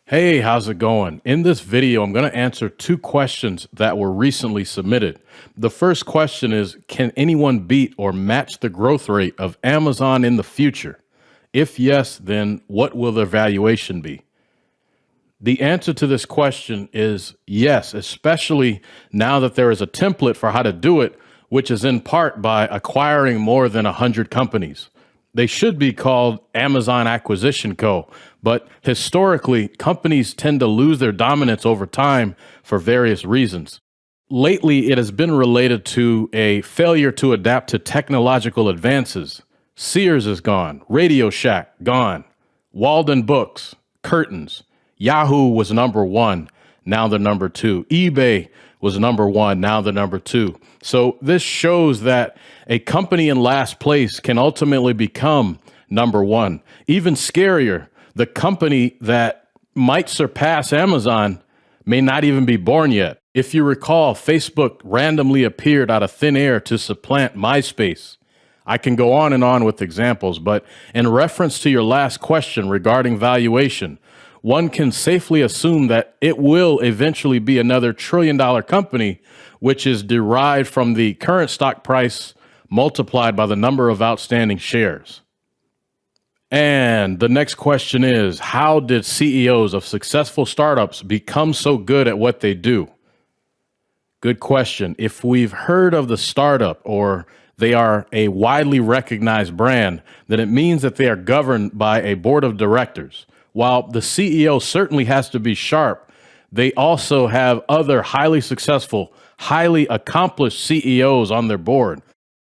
Hey, how's it going? In this video, I'm going to answer two questions that were recently submitted. The first question is, can anyone beat or match the growth rate of Amazon in the future? If yes, then what will their valuation be? The answer to this question is yes, especially now that there is a template for how to do it, which is in part by acquiring more than 100 companies. They should be called Amazon Acquisition Co., but historically, companies tend to lose their dominance over time for various reasons. Lately, it has been related to a failure to adapt to technological advances. Sears is gone, Radio Shack gone, Walden Books, curtains. Yahoo was number one, now they're number two. eBay was number one, now they're number two. So this shows that a company in last place can ultimately become number one. Even scarier, the company that might surpass Amazon may not even be born yet. If you recall, Facebook randomly appeared out of thin air to supplant MySpace. I can go on and on with examples, but in reference to your last question regarding valuation, one can safely assume that it will eventually be another trillion-dollar company, which is derived from the current stock price multiplied by the number of outstanding shares. And the next question is, how did CEOs of successful startups become so good at what they do? Good question. If we've heard of the startup or they are a widely recognized brand, then it means that they are governed by a board of directors. While the CEO certainly has to be sharp, they also have other highly successful, highly accomplished CEOs on their board.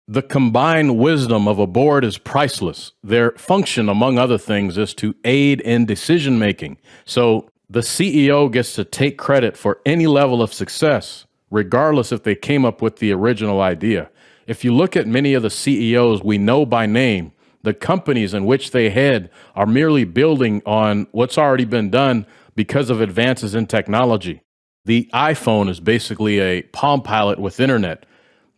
The combined wisdom of a board is priceless. Their function, among other things, is to aid in decision making. So the CEO gets to take credit for any level of success, regardless if they came up with the original idea. If you look at many of the CEOs we know by name, the companies in which they head are merely building on what's already been done because of advances in technology. The iPhone is basically a Palm Pilot with internet.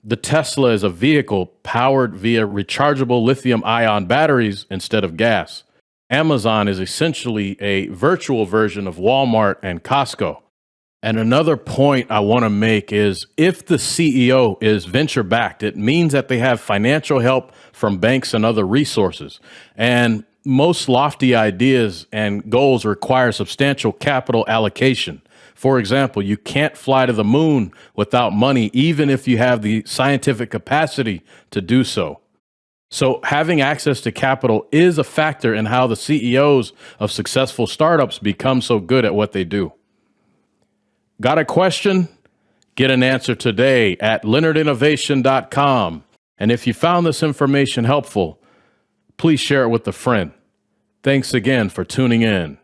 The Tesla is a vehicle powered via rechargeable lithium-ion batteries instead of gas. Amazon is essentially a virtual version of Walmart and Costco. And another point I want to make is if the CEO is venture backed, it means that they have financial help from banks and other resources. And most lofty ideas and goals require substantial capital allocation. For example, you can't fly to the moon without money, even if you have the scientific capacity to do so. So having access to capital is a factor in how the CEOs of successful startups become so good at what they do. Got a question? Get an answer today at leonardinnovation.com. And if you found this information helpful, please share it with a friend. Thanks again for tuning in.